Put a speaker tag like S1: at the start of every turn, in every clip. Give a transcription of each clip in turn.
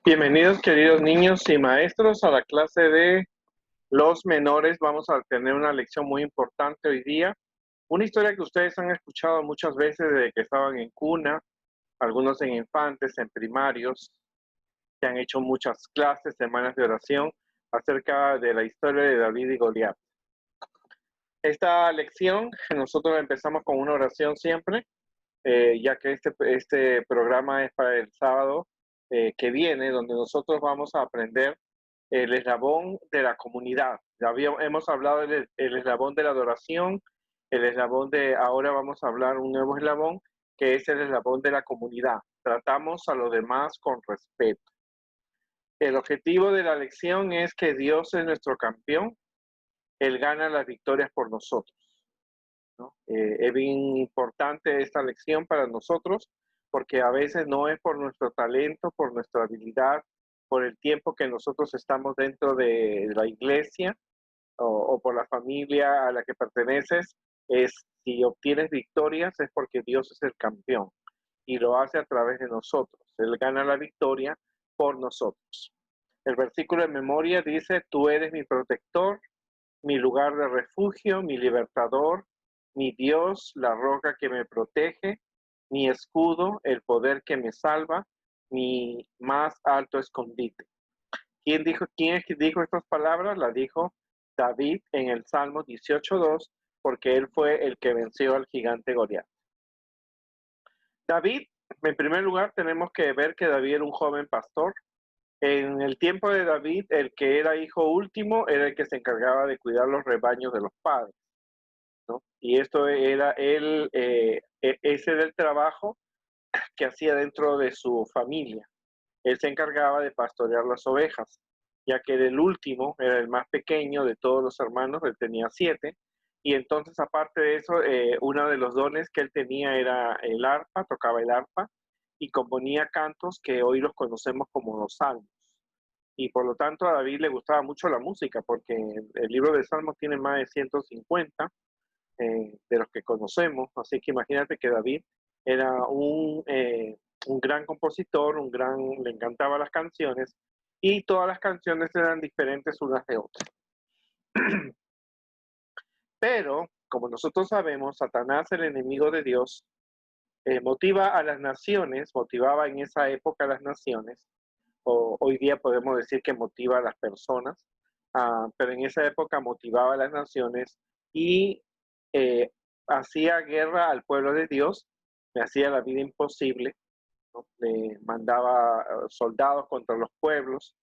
S1: Bienvenidos, queridos niños y maestros, a la clase de los menores. Vamos a tener una lección muy importante hoy día. Una historia que ustedes han escuchado muchas veces desde que estaban en cuna, algunos en infantes, en primarios, que han hecho muchas clases, semanas de oración, acerca de la historia de David y Goliat. Esta lección, nosotros empezamos con una oración siempre, ya que este programa es para el sábado que viene, donde nosotros vamos a aprender el eslabón de la comunidad. Hemos hablado del eslabón de la adoración, el eslabón ahora vamos a hablar un nuevo eslabón, que es el eslabón de la comunidad. Tratamos a los demás con respeto. El objetivo de la lección es que Dios es nuestro campeón, Él gana las victorias por nosotros, ¿no? Es bien importante esta lección para nosotros, porque a veces no es por nuestro talento, por nuestra habilidad, por el tiempo que nosotros estamos dentro de la iglesia o por la familia a la que perteneces, es si obtienes victorias es porque Dios es el campeón y lo hace a través de nosotros. Él gana la victoria por nosotros. El versículo de memoria dice: tú eres mi protector, mi lugar de refugio, mi libertador, mi Dios, la roca que me protege, mi escudo, el poder que me salva, mi más alto escondite. ¿Quién dijo estas palabras? Las dijo David en el Salmo 18:2, porque él fue el que venció al gigante Goliat. David, en primer lugar, tenemos que ver que David era un joven pastor. En el tiempo de David, el que era hijo último era el que se encargaba de cuidar los rebaños de los padres, ¿no? Y esto era ese era el trabajo que hacía dentro de su familia. Él se encargaba de pastorear las ovejas, ya que era el último, era el más pequeño de todos los hermanos, él tenía 7, y entonces aparte de eso, uno de los dones que él tenía era el arpa, tocaba el arpa, y componía cantos que hoy los conocemos como los salmos. Y por lo tanto a David le gustaba mucho la música, porque el libro de Salmos tiene más de 150 de los que conocemos, así que imagínate que David era un gran compositor, le encantaban las canciones, y todas las canciones eran diferentes unas de otras. Pero, como nosotros sabemos, Satanás, el enemigo de Dios, motiva a las naciones, motivaba en esa época a las naciones, o hoy día podemos decir que motiva a las personas, pero en esa época motivaba a las naciones y eh, hacía guerra al pueblo de Dios, le hacía la vida imposible, ¿no? Le mandaba soldados contra los pueblos,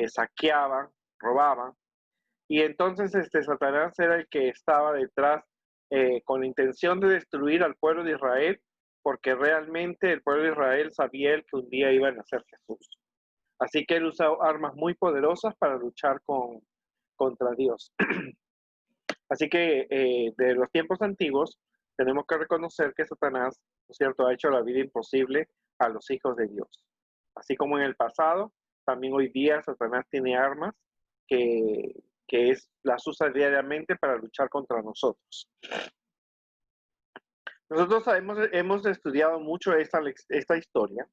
S1: saqueaban, robaban, y entonces Satanás era el que estaba detrás con la intención de destruir al pueblo de Israel, porque realmente el pueblo de Israel sabía él que un día iba a nacer Jesús. Así que él usó armas muy poderosas para luchar contra Dios. Así que de los tiempos antiguos tenemos que reconocer que Satanás, ¿no es cierto?, ha hecho la vida imposible a los hijos de Dios. Así como en el pasado, también hoy día Satanás tiene armas que, las usa diariamente para luchar contra nosotros. Nosotros hemos estudiado mucho esta historia,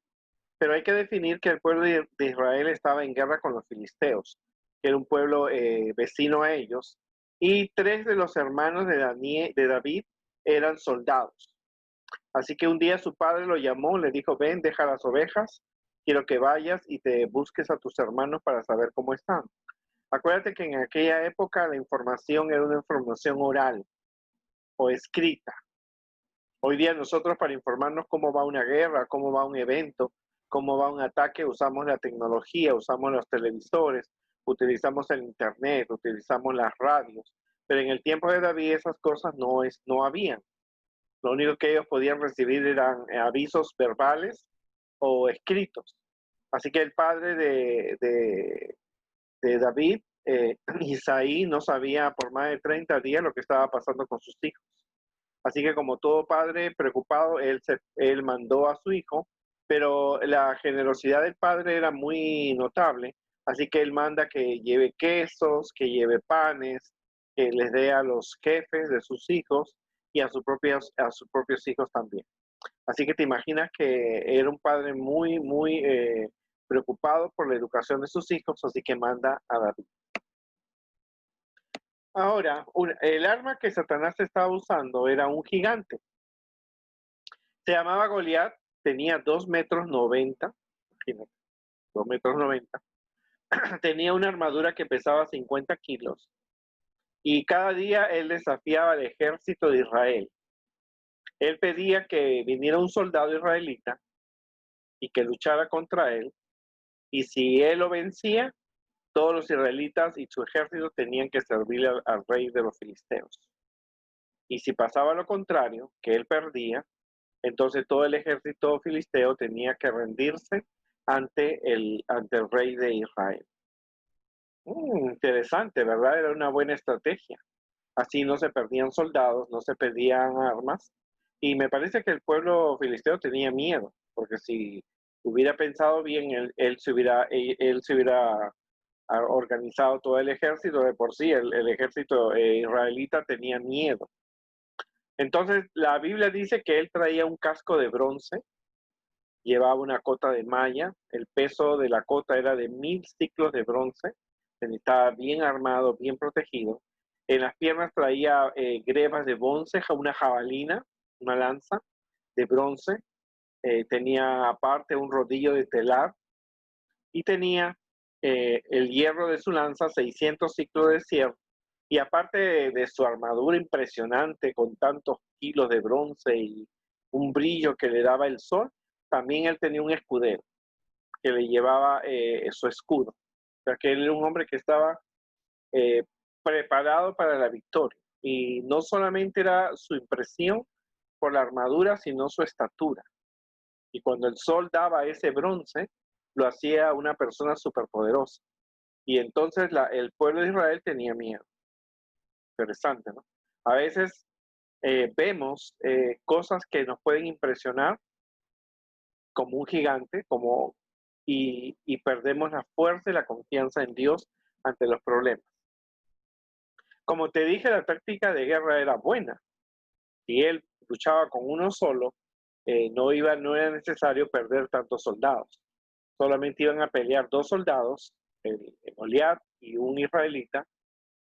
S1: pero hay que definir que el pueblo de Israel estaba en guerra con los filisteos, que era un pueblo vecino a ellos, y 3 de los hermanos de David eran soldados. Así que un día su padre lo llamó, le dijo: ven, deja las ovejas, quiero que vayas y te busques a tus hermanos para saber cómo están. Acuérdate que en aquella época la información era una información oral o escrita. Hoy día nosotros, para informarnos cómo va una guerra, cómo va un evento, cómo va un ataque, usamos la tecnología, usamos los televisores, utilizamos el internet, utilizamos las radios. Pero en el tiempo de David esas cosas no habían. Lo único que ellos podían recibir eran avisos verbales o escritos. Así que el padre de David, Isaí, no sabía por más de 30 días lo que estaba pasando con sus hijos. Así que como todo padre preocupado, él mandó a su hijo, pero la generosidad del padre era muy notable, así que él manda que lleve quesos, que lleve panes, que les dé a los jefes de sus hijos y a sus propios hijos también. Así que te imaginas que era un padre muy preocupado por la educación de sus hijos, así que manda a David. Ahora, el arma que Satanás estaba usando era un gigante. Se llamaba Goliat, tenía 2,90 m, imagínate, 2,90 m. Tenía una armadura que pesaba 50 kilos. Y cada día él desafiaba al ejército de Israel. Él pedía que viniera un soldado israelita y que luchara contra él. Y si él lo vencía, todos los israelitas y su ejército tenían que servirle al rey de los filisteos. Y si pasaba lo contrario, que él perdía, entonces todo el ejército filisteo tenía que rendirse ante el rey de Israel. Interesante, ¿verdad? Era una buena estrategia. Así no se perdían soldados, no se perdían armas. Y me parece que el pueblo filisteo tenía miedo, porque si hubiera pensado bien, él se hubiera organizado todo el ejército. De por sí, el ejército israelita tenía miedo. Entonces, la Biblia dice que él traía un casco de bronce, llevaba una cota de malla, el peso de la cota era de 1000 ciclos de bronce, estaba bien armado, bien protegido. En las piernas traía grebas de bronce, una jabalina, una lanza de bronce, tenía aparte un rodillo de telar y tenía el hierro de su lanza, 600 ciclos de cierre, y aparte de su armadura impresionante con tantos kilos de bronce y un brillo que le daba el sol, también él tenía un escudero que le llevaba su escudo. O sea que él era un hombre que estaba preparado para la victoria. Y no solamente era su impresión por la armadura, sino su estatura. Y cuando el sol daba ese bronce, lo hacía una persona superpoderosa. Y entonces el pueblo de Israel tenía miedo. Interesante, ¿no? A veces vemos cosas que nos pueden impresionar como un gigante, y perdemos la fuerza y la confianza en Dios ante los problemas. Como te dije, la táctica de guerra era buena. Si él luchaba con uno solo, no era necesario perder tantos soldados. Solamente iban a pelear 2 soldados, el Goliat y un israelita,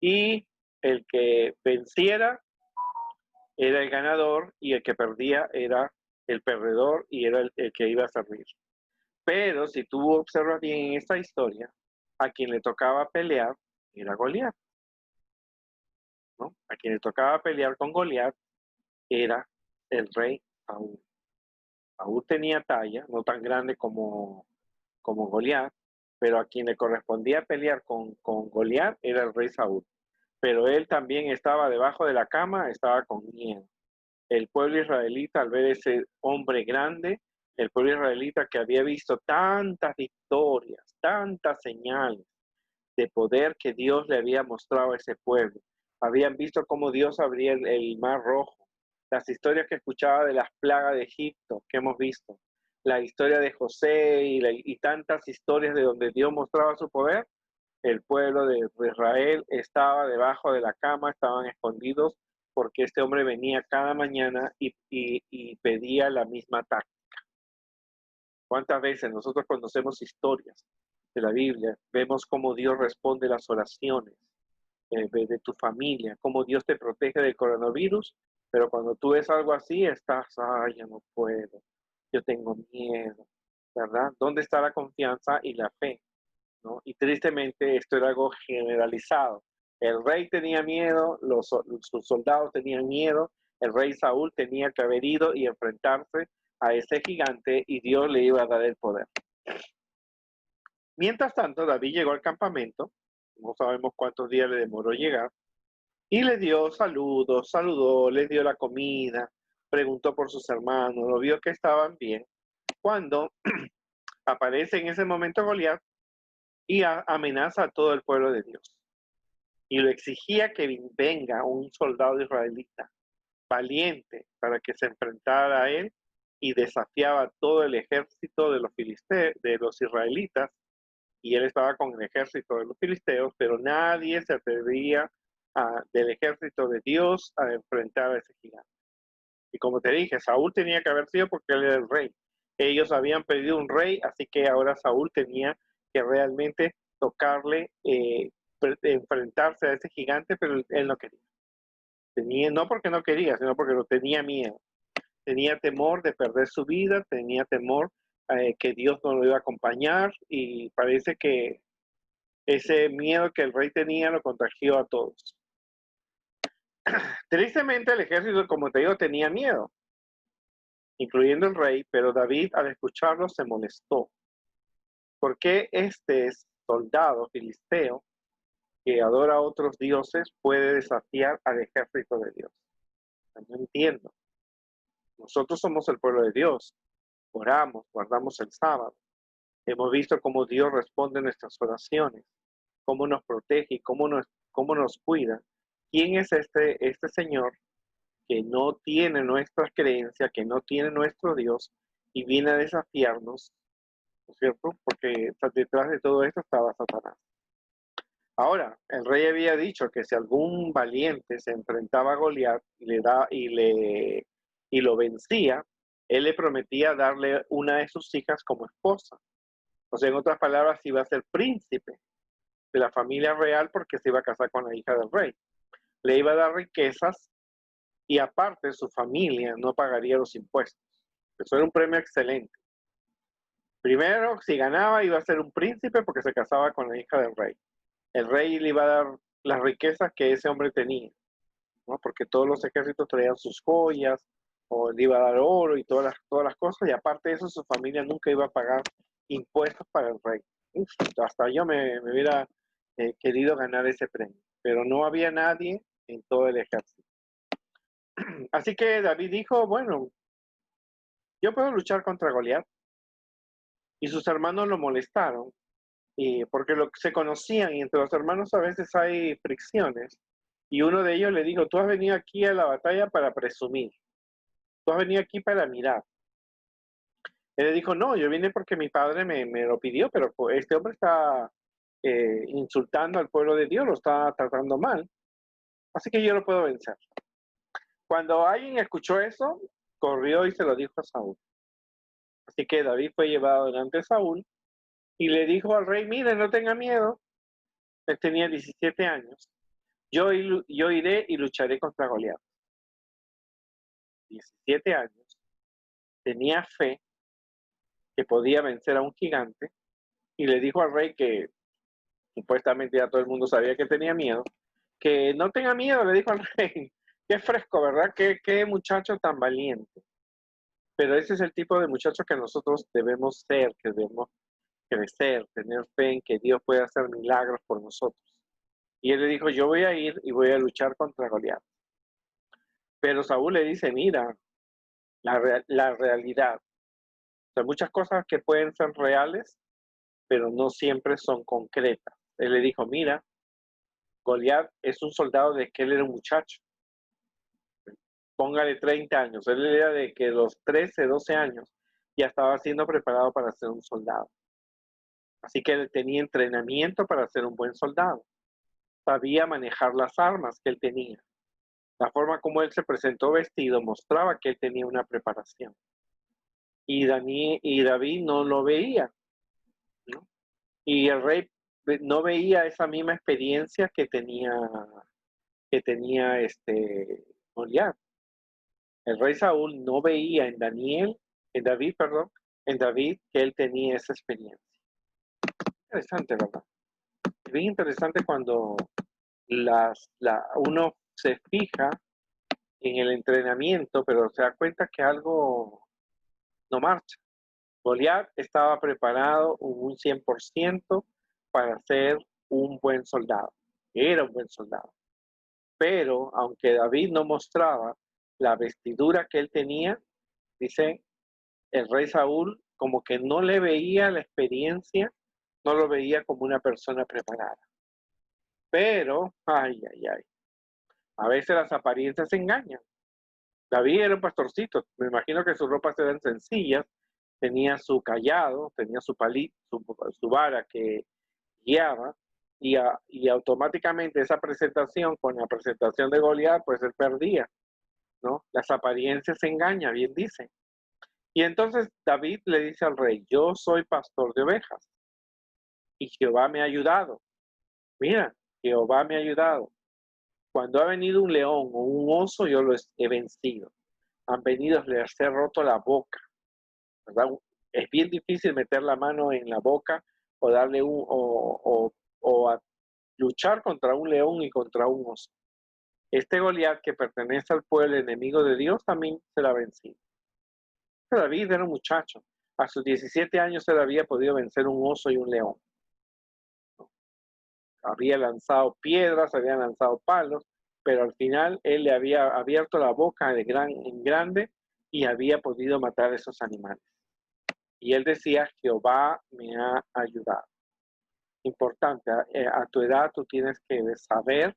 S1: y el que venciera era el ganador y el que perdía era el perdedor y era el que iba a servir. Pero si tú observas bien en esta historia, a quien le tocaba pelear era Goliat, ¿no? A quien le tocaba pelear con Goliat era el rey Saúl. Saúl tenía talla, no tan grande como Goliat, pero a quien le correspondía pelear con Goliat era el rey Saúl. Pero él también estaba debajo de la cama, estaba con miedo. El pueblo israelita, al ver ese hombre grande, el pueblo israelita que había visto tantas victorias, tantas señales de poder que Dios le había mostrado a ese pueblo. Habían visto cómo Dios abría el mar rojo, las historias que escuchaba de las plagas de Egipto que hemos visto, la historia de José y tantas historias de donde Dios mostraba su poder. El pueblo de Israel estaba debajo de la cama, estaban escondidos porque este hombre venía cada mañana y pedía la misma táctica. ¿Cuántas veces nosotros conocemos historias de la Biblia? Vemos cómo Dios responde las oraciones de tu familia, cómo Dios te protege del coronavirus, pero cuando tú ves algo así, estás, ay, ya no puedo, yo tengo miedo, ¿verdad? ¿Dónde está la confianza y la fe? ¿No? Y tristemente esto era algo generalizado. El rey tenía miedo, sus soldados tenían miedo, el rey Saúl tenía que haber ido y enfrentarse a ese gigante y Dios le iba a dar el poder. Mientras tanto, David llegó al campamento, no sabemos cuántos días le demoró llegar, y le dio saludos, saludó, les dio la comida, preguntó por sus hermanos, lo vio que estaban bien, cuando aparece en ese momento Goliat y amenaza a todo el pueblo de Dios. Y lo exigía que venga un soldado israelita valiente para que se enfrentara a él y desafiaba todo el ejército de los filisteos, de los israelitas, y él estaba con el ejército de los filisteos, pero nadie se atrevía del ejército de Dios a enfrentar a ese gigante. Y como te dije, Saúl tenía que haber sido porque él era el rey, Ellos habían pedido un rey, así que ahora Saúl tenía que realmente tocarle, enfrentarse a ese gigante, pero él no quería. No porque no quería, sino porque lo tenía miedo. Tenía temor de perder su vida, tenía temor que Dios no lo iba a acompañar, y parece que ese miedo que el rey tenía lo contagió a todos. Tristemente el ejército, como te digo, tenía miedo, incluyendo el rey, pero David al escucharlo se molestó. ¿Por qué este soldado filisteo que adora a otros dioses puede desafiar al ejército de Dios? No entiendo. Nosotros somos el pueblo de Dios, oramos, guardamos el sábado. Hemos visto cómo Dios responde a nuestras oraciones, cómo nos protege y cómo nos cuida. ¿Quién es este Señor que no tiene nuestra creencia, que no tiene nuestro Dios y viene a desafiarnos, ¿no es cierto? Porque detrás de todo esto estaba Satanás. Ahora, el rey había dicho que si algún valiente se enfrentaba a Goliat y lo vencía, él le prometía darle una de sus hijas como esposa. O sea, en otras palabras, iba a ser príncipe de la familia real porque se iba a casar con la hija del rey. Le iba a dar riquezas y aparte su familia no pagaría los impuestos. Eso era un premio excelente. Primero, si ganaba, iba a ser un príncipe porque se casaba con la hija del rey. El rey le iba a dar las riquezas que ese hombre tenía, ¿no? Porque todos los ejércitos traían sus joyas, o le iba a dar oro y todas las cosas, y aparte de eso, su familia nunca iba a pagar impuestos para el rey. Uf, hasta yo me hubiera querido ganar ese premio, pero no había nadie en todo el ejército. Así que David dijo, bueno, yo puedo luchar contra Goliat. Y sus hermanos lo molestaron, porque se conocían, y entre los hermanos a veces hay fricciones. Y uno de ellos le dijo, tú has venido aquí a la batalla para presumir, tú has venido aquí para mirar. Él le dijo, no, yo vine porque mi padre me lo pidió, pero este hombre está insultando al pueblo de Dios, lo está tratando mal, así que yo lo puedo vencer. Cuando alguien escuchó eso, corrió y se lo dijo a Saúl. Así que David fue llevado delante de Saúl y le dijo al rey, mire, no tenga miedo. Él tenía 17 años. Yo iré y lucharé contra Goliat. 17 años. Tenía fe que podía vencer a un gigante y le dijo al rey, que supuestamente ya todo el mundo sabía que tenía miedo, que no tenga miedo, le dijo al rey. Qué fresco, ¿verdad? Qué muchacho tan valiente. Pero ese es el tipo de muchacho que nosotros debemos ser, que debemos crecer, tener fe en que Dios puede hacer milagros por nosotros. Y él le dijo, yo voy a ir y voy a luchar contra Goliat. Pero Saúl le dice, mira, la realidad. O sea, muchas cosas que pueden ser reales, pero no siempre son concretas. Él le dijo, mira, Goliat es un soldado de que él era un muchacho. Póngale 30 años. Él era de que los 13, 12 años ya estaba siendo preparado para ser un soldado. Así que él tenía entrenamiento para ser un buen soldado. Sabía manejar las armas que él tenía. La forma como él se presentó vestido mostraba que él tenía una preparación. Y David no lo veía, ¿no? Y el rey no veía esa misma experiencia que tenía Goliat. El rey Saúl no veía en David, perdón, en David, que él tenía esa experiencia. Interesante, ¿verdad? Es bien interesante cuando uno se fija en el entrenamiento, pero se da cuenta que algo no marcha. Goliat estaba preparado un 100% para ser un buen soldado. Era un buen soldado. Pero aunque David no mostraba la vestidura que él tenía, dice el rey Saúl, como que no le veía la experiencia, no lo veía como una persona preparada. Pero, ay, ay, ay, a veces las apariencias engañan. David era un pastorcito, me imagino que sus ropas eran sencillas, tenía su cayado, tenía su palito, su vara que guiaba, y automáticamente esa presentación con la presentación de Goliat, pues él perdía, ¿no? Las apariencias engañan, bien dicen. Y entonces David le dice al rey, yo soy pastor de ovejas y Jehová me ha ayudado. Mira, Jehová me ha ayudado. Cuando ha venido un león o un oso, yo los he vencido. Han venido, les he roto la boca, ¿verdad? Es bien difícil meter la mano en la boca o darle o a luchar contra un león y contra un oso. Este Goliat, que pertenece al pueblo enemigo de Dios, también se la ha vencido. David era un muchacho. A sus 17 años él había podido vencer un oso y un león. Había lanzado piedras, había lanzado palos, pero al final él le había abierto la boca en grande y había podido matar a esos animales. Y él decía, Jehová me ha ayudado. Importante, a tu edad tú tienes que saber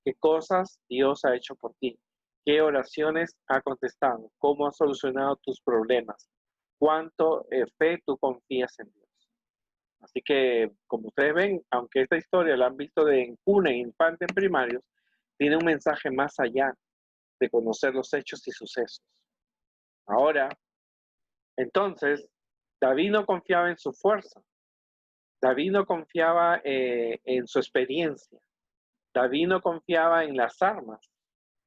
S1: qué cosas Dios ha hecho por ti, qué oraciones ha contestado, cómo ha solucionado tus problemas, cuánto fe tú confías en Dios. Así que, como ustedes ven, aunque esta historia la han visto en cuna e infante en primarios, tiene un mensaje más allá de conocer los hechos y sucesos. Ahora, entonces, David no confiaba en su fuerza, David no confiaba en su experiencia, David no confiaba en las armas,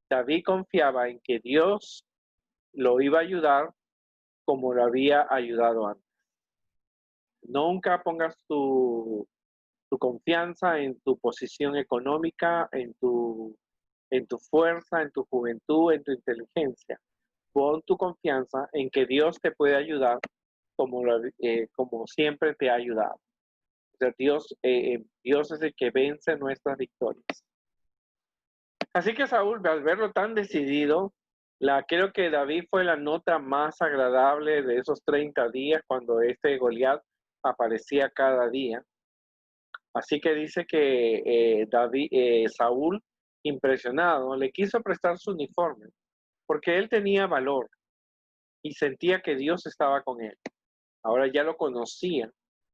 S1: David confiaba en que Dios lo iba a ayudar como lo había ayudado antes. Nunca pongas tu confianza en tu posición económica, en tu fuerza, en tu juventud, en tu inteligencia. Pon tu confianza en que Dios te puede ayudar como siempre te ha ayudado. O sea, Dios es el que vence nuestras victorias. Así que Saúl, al verlo tan decidido, creo que David fue la nota más agradable de esos 30 días cuando este Goliat aparecía cada día. Así que dice que Saúl, impresionado, le quiso prestar su uniforme, porque él tenía valor y sentía que Dios estaba con él. Ahora ya lo conocía,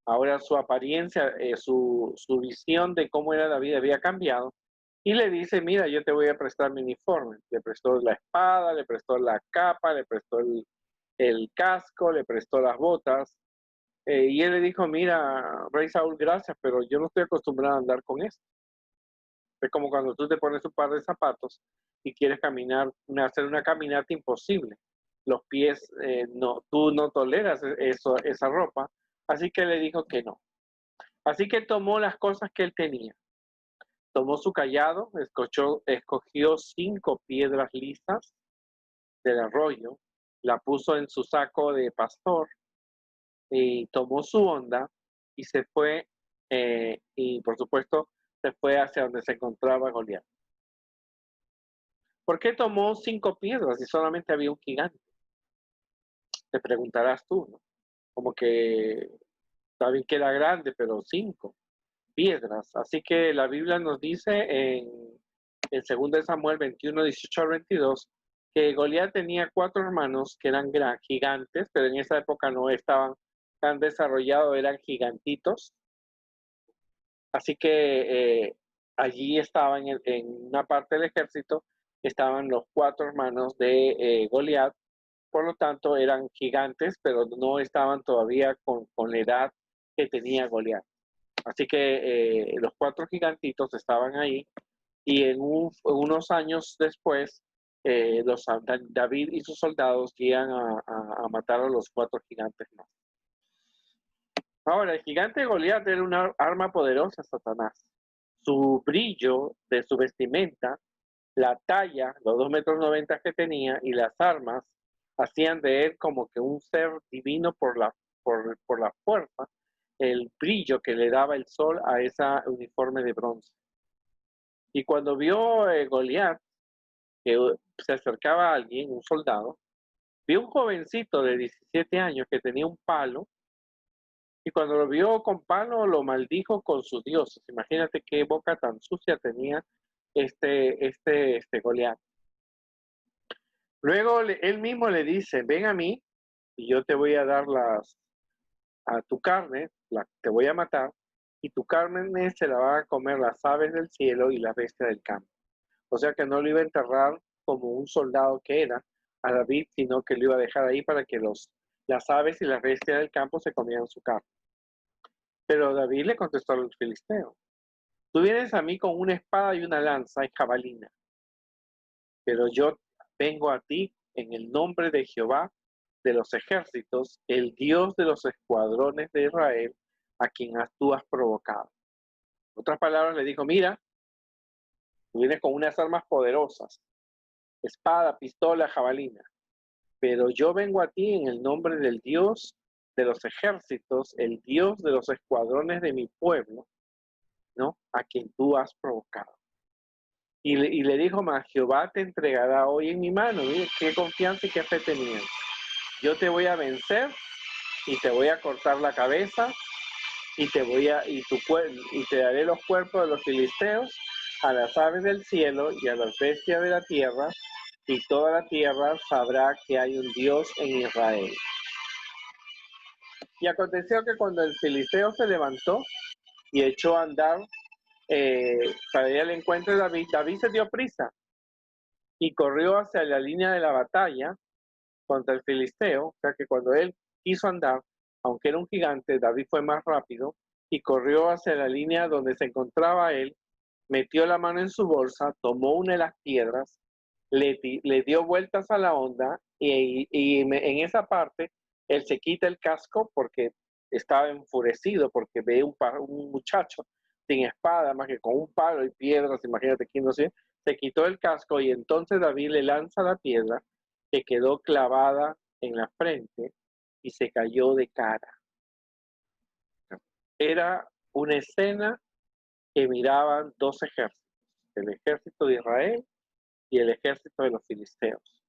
S1: ahora su apariencia, su visión de cómo era David había cambiado, y le dice, mira, yo te voy a prestar mi uniforme. Le prestó la espada, le prestó la capa, le prestó el casco, le prestó las botas, y él le dijo, mira, Rey Saúl, gracias, pero yo no estoy acostumbrado a andar con esto. Es como cuando tú te pones un par de zapatos y quieres hacer una caminata imposible. Los pies, tú no toleras esa ropa. Así que le dijo que no. Así que tomó las cosas que él tenía. Tomó su cayado, escogió 5 piedras lisas del arroyo, la puso en su saco de pastor y tomó su onda y se fue, y por supuesto se fue hacia donde se encontraba Goliat. ¿Por qué tomó 5 piedras y solamente había un gigante? Te preguntarás tú, ¿no? Como que David que era grande, pero 5 piedras. Así que la Biblia nos dice en 2 Samuel 21, 18 al 22, que Goliat tenía 4 hermanos que eran gigantes, pero en esa época no estaban tan desarrollados, eran gigantitos. Así que allí estaban en una parte del ejército, estaban los 4 hermanos de Goliat, por lo tanto eran gigantes, pero no estaban todavía con la edad que tenía Goliat. Así que los 4 gigantitos estaban ahí y unos años después David y sus soldados llegan a matar a los 4 gigantes más. Ahora, el gigante Goliat era una arma poderosa, Satanás. Su brillo de su vestimenta, la talla, los 2,90 m que tenía y las armas hacían de él como que un ser divino por la fuerza, el brillo que le daba el sol a ese uniforme de bronce. Y cuando vio Goliat que se acercaba a alguien, un soldado, vio un jovencito de 17 años que tenía un palo, y cuando lo vio con palo lo maldijo con sus dioses. Imagínate qué boca tan sucia tenía este Goliat. Luego él mismo le dice, ven a mí y yo te voy a dar a tu carne, te voy a matar, y tu carne se la van a comer las aves del cielo y las bestias del campo. O sea que no lo iba a enterrar como un soldado que era a David, sino que lo iba a dejar ahí para que los Las aves y las bestias del campo se comían su carne. Pero David le contestó al filisteo, tú vienes a mí con una espada y una lanza y jabalina, pero yo vengo a ti en el nombre de Jehová de los ejércitos, el Dios de los escuadrones de Israel, a quien tú has provocado. En otras palabras, le dijo, mira, tú vienes con unas armas poderosas, espada, pistola, jabalina, pero yo vengo a ti en el nombre del Dios de los ejércitos, el Dios de los escuadrones de mi pueblo, ¿no? A quien tú has provocado. Y le dijo más, Jehová te entregará hoy en mi mano. Mire, qué confianza y qué fe tenía. Yo te voy a vencer y te voy a cortar la cabeza y te daré los cuerpos de los filisteos a las aves del cielo y a las bestias de la tierra, y toda la tierra sabrá que hay un Dios en Israel. Y aconteció que cuando el filisteo se levantó y echó a andar para ir al encuentro de David, David se dio prisa y corrió hacia la línea de la batalla contra el filisteo. O sea que cuando él quiso andar, aunque era un gigante, David fue más rápido y corrió hacia la línea donde se encontraba él, metió la mano en su bolsa, tomó una de las piedras, le dio vueltas a la onda en esa parte él se quita el casco porque estaba enfurecido porque ve un muchacho sin espada, más que con un palo y piedras, imagínate quién no sé, se quitó el casco y entonces David le lanza la piedra que quedó clavada en la frente y se cayó de cara. Era una escena que miraban dos ejércitos, el ejército de Israel y el ejército de los filisteos.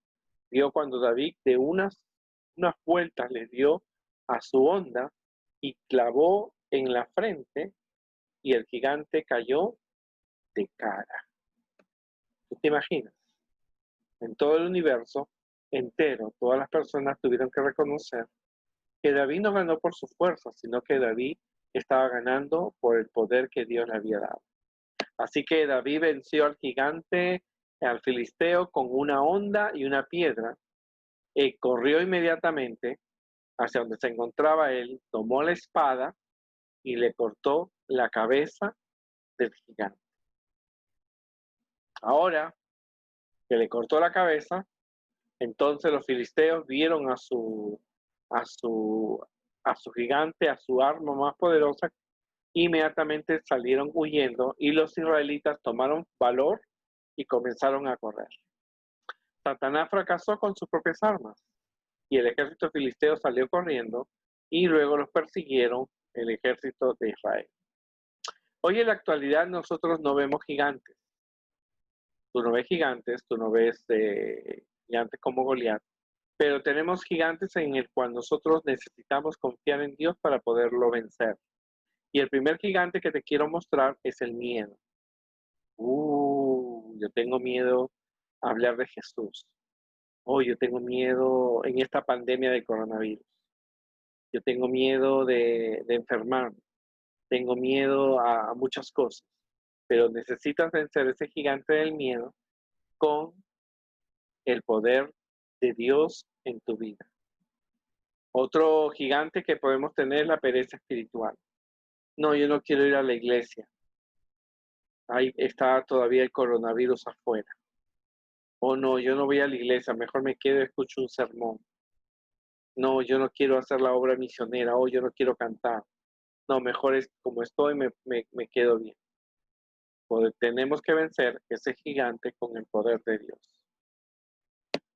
S1: Vio cuando David de unas vueltas le dio a su honda y clavó en la frente y el gigante cayó de cara. ¿Tú te imaginas? En todo el universo entero, todas las personas tuvieron que reconocer que David no ganó por su fuerza, sino que David estaba ganando por el poder que Dios le había dado. Así que David venció al gigante, al filisteo, con una honda y una piedra, y corrió inmediatamente hacia donde se encontraba él, tomó la espada y le cortó la cabeza del gigante. Ahora que le cortó la cabeza, entonces los filisteos vieron a su, a su gigante, a su arma más poderosa, inmediatamente salieron huyendo y los israelitas tomaron valor y comenzaron a correr. Satanás fracasó con sus propias armas y el ejército filisteo salió corriendo y luego los persiguieron el ejército de Israel. Hoy en la actualidad nosotros no vemos gigantes. Tú no ves gigantes, tú no ves gigantes como Goliat, pero tenemos gigantes en el cual nosotros necesitamos confiar en Dios para poderlo vencer. Y el primer gigante que te quiero mostrar es el miedo. Yo tengo miedo a hablar de Jesús. Yo tengo miedo en esta pandemia de coronavirus. Yo tengo miedo de enfermarme. Tengo miedo a muchas cosas. Pero necesitas vencer ese gigante del miedo con el poder de Dios en tu vida. Otro gigante que podemos tener es la pereza espiritual. No, yo no quiero ir a la iglesia. Ahí está todavía el coronavirus afuera. No, yo no voy a la iglesia, mejor me quedo y escucho un sermón. No, yo no quiero hacer la obra misionera, yo no quiero cantar. No, mejor es como estoy, me quedo bien. Tenemos que vencer ese gigante con el poder de Dios.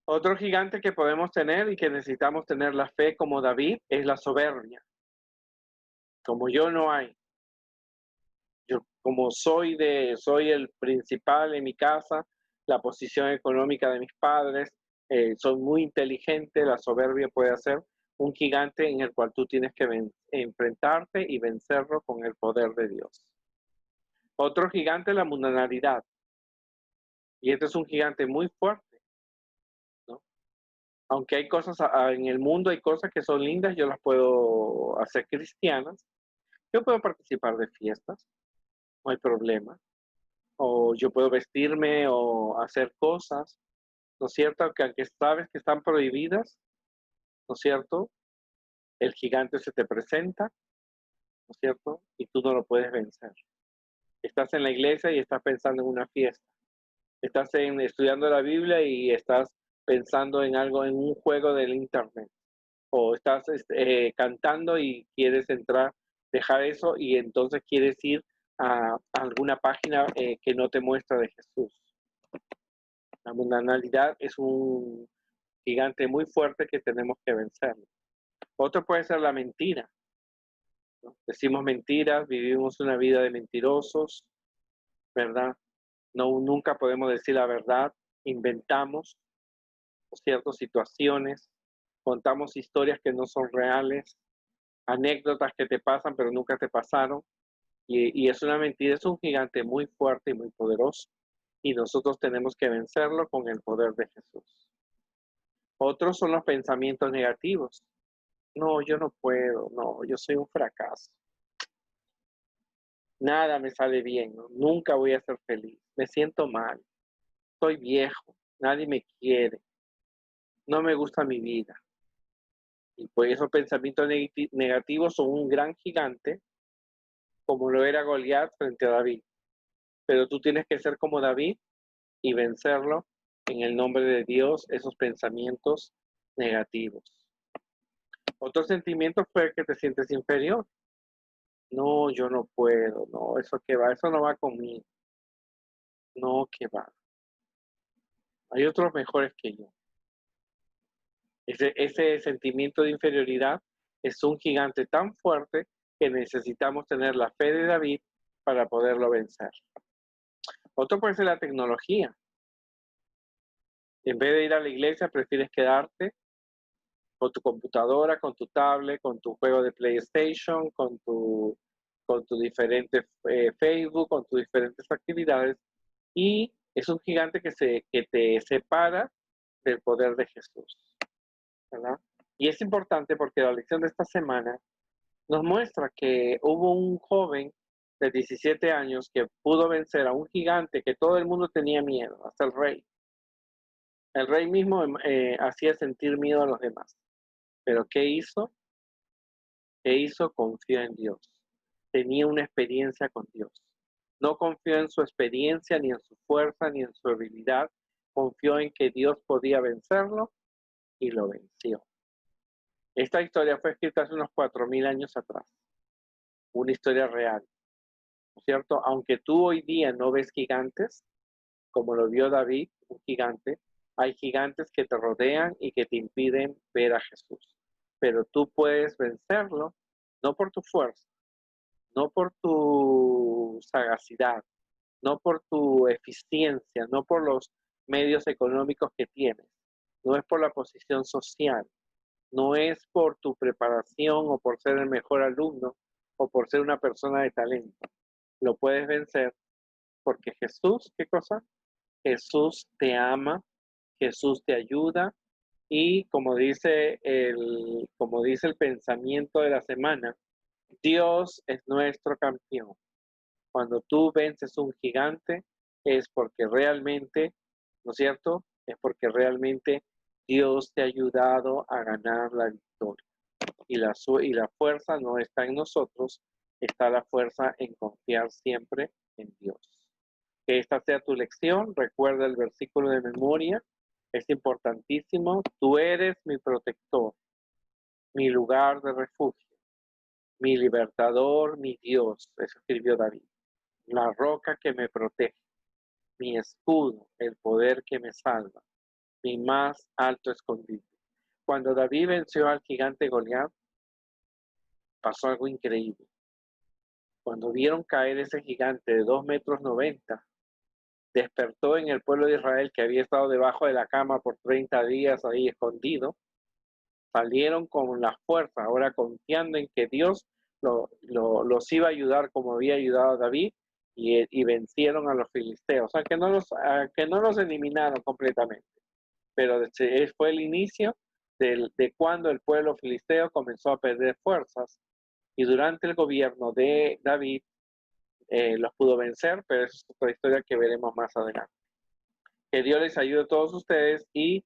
S1: Otro gigante que podemos tener y que necesitamos tener la fe como David es la soberbia. Como yo no hay. Yo como soy el principal en mi casa, la posición económica de mis padres, soy muy inteligente, la soberbia puede ser un gigante en el cual tú tienes que enfrentarte y vencerlo con el poder de Dios. Otro gigante es la mundanalidad. Y este es un gigante muy fuerte, ¿no? Aunque hay cosas en el mundo, hay cosas que son lindas, yo las puedo hacer cristianas. Yo puedo participar de fiestas, no hay problema. O yo puedo vestirme o hacer cosas, ¿no es cierto? Que aunque sabes que están prohibidas, ¿no es cierto? El gigante se te presenta, ¿no es cierto? Y tú no lo puedes vencer. Estás en la iglesia y estás pensando en una fiesta. Estás estudiando la Biblia y estás pensando en algo, en un juego del internet. O estás cantando y quieres entrar, dejar eso y entonces quieres ir a alguna página que no te muestra de Jesús. La mundanalidad es un gigante muy fuerte que tenemos que vencer. Otro puede ser la mentira, ¿no? Decimos mentiras, vivimos una vida de mentirosos, ¿verdad? No, nunca podemos decir la verdad, inventamos ciertas situaciones, contamos historias que no son reales, anécdotas que te pasan pero nunca te pasaron, y es una mentira, es un gigante muy fuerte y muy poderoso, y nosotros tenemos que vencerlo con el poder de Jesús. Otros son los pensamientos negativos. No, yo no puedo, no, yo soy un fracaso. Nada me sale bien, ¿no? Nunca voy a ser feliz, me siento mal, soy viejo, nadie me quiere, no me gusta mi vida. Y pues esos pensamientos negativos son un gran gigante, como lo era Goliat frente a David. Pero tú tienes que ser como David y vencerlo en el nombre de Dios, esos pensamientos negativos. Otro sentimiento fue que te sientes inferior. No, yo no puedo, no, eso que va, eso no va conmigo. No, que va. Hay otros mejores que yo. Ese sentimiento de inferioridad es un gigante tan fuerte que necesitamos tener la fe de David para poderlo vencer. Otro puede ser la tecnología. En vez de ir a la iglesia, prefieres quedarte con tu computadora, con tu tablet, con tu juego de PlayStation, con tu diferente Facebook, con tus diferentes actividades. Y es un gigante que te separa del poder de Jesús, ¿verdad? Y es importante porque la lección de esta semana nos muestra que hubo un joven de 17 años que pudo vencer a un gigante que todo el mundo tenía miedo, hasta el rey. El rey mismo hacía sentir miedo a los demás. Pero ¿qué hizo? ¿Qué hizo? Confió en Dios. Tenía una experiencia con Dios. No confió en su experiencia, ni en su fuerza, ni en su habilidad. Confió en que Dios podía vencerlo y lo venció. Esta historia fue escrita hace unos 4000 años atrás. Una historia real, ¿no es cierto? Aunque tú hoy día no ves gigantes, como lo vio David, un gigante, hay gigantes que te rodean y que te impiden ver a Jesús. Pero tú puedes vencerlo, no por tu fuerza, no por tu sagacidad, no por tu eficiencia, no por los medios económicos que tienes, no es por la posición social, no es por tu preparación o por ser el mejor alumno o por ser una persona de talento. Lo puedes vencer porque Jesús, ¿qué cosa? Jesús te ama, Jesús te ayuda y como dice el pensamiento de la semana, Dios es nuestro campeón. Cuando tú vences un gigante es porque realmente, ¿no es cierto? Es porque realmente Dios te ha ayudado a ganar la victoria. Y la fuerza no está en nosotros, está la fuerza en confiar siempre en Dios. Que esta sea tu lección, recuerda el versículo de memoria, es importantísimo. Tú eres mi protector, mi lugar de refugio, mi libertador, mi Dios, eso escribió David. La roca que me protege, mi escudo, el poder que me salva, mi más alto escondite. Cuando David venció al gigante Goliat, pasó algo increíble. Cuando vieron caer ese gigante de 2,90 metros, despertó en el pueblo de Israel que había estado debajo de la cama por 30 días ahí escondido, salieron con la fuerza, ahora confiando en que Dios los iba a ayudar como había ayudado a David y vencieron a los filisteos, aunque no los eliminaron completamente, pero fue el inicio de cuando el pueblo filisteo comenzó a perder fuerzas y durante el gobierno de David los pudo vencer, pero es otra historia que veremos más adelante. Que Dios les ayude a todos ustedes y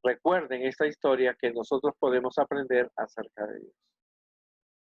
S1: recuerden esta historia que nosotros podemos aprender acerca de Dios.